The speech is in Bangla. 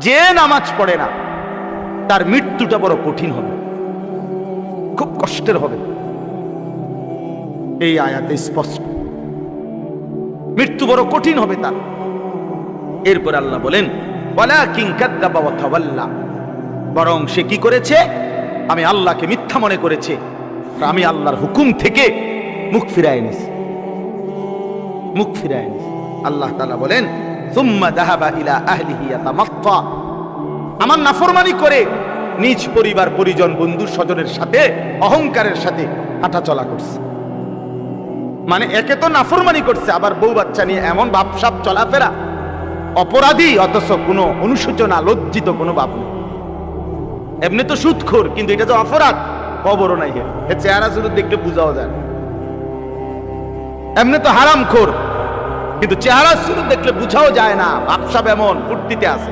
যে নামাজ পড়ে না তার মৃত্যুটা বড় কঠিন হবে, খুব কষ্টের হবে। এই আয়াতে স্পষ্ট, মৃত্যু বড় কঠিন হবে তার। এরপর আল্লাহ বলেন ওয়ালাকিন কাযযাবা ওয়া তাওয়াল্লা, বরং সে কি করেছে? আমি আল্লাহকে মিথ্যা মনে করেছে, আর আমি আল্লাহর হুকুম থেকে মুখ ফিরায় নিয়েছি, মুখ ফিরায় নিয়েছি। আল্লাহ তাআলা বলেন সুম্মা যাহাবা ইলা আহলিহি ইয়াতামাত্তা, আমার নাফরমানি করে নিজ পরিবার পরিজন বন্ধু স্বজনের সাথে অহংকারের সাথে হাঁটা চলা করছে। মানে একে তো নাফরমানি করছে, আবার বউ বাচ্চা নিয়ে এমন ভাবসাব চলাফেরা, অপরাধী অথচ কোনো অনুশোচনা লজ্জিত কোনো ভাব নেই। এমনি তো সুদখোর, কিন্তু এটা যে অপরাধ খবরও নাই। হে চেহারা শুধু দেখলে বুঝাও যায়। এমনি তো হারামখোর, কিন্তু চেহারা শুধু দেখলে বুঝাও যায় না, ভাবসাব এমন ফুর্তিতে আছে।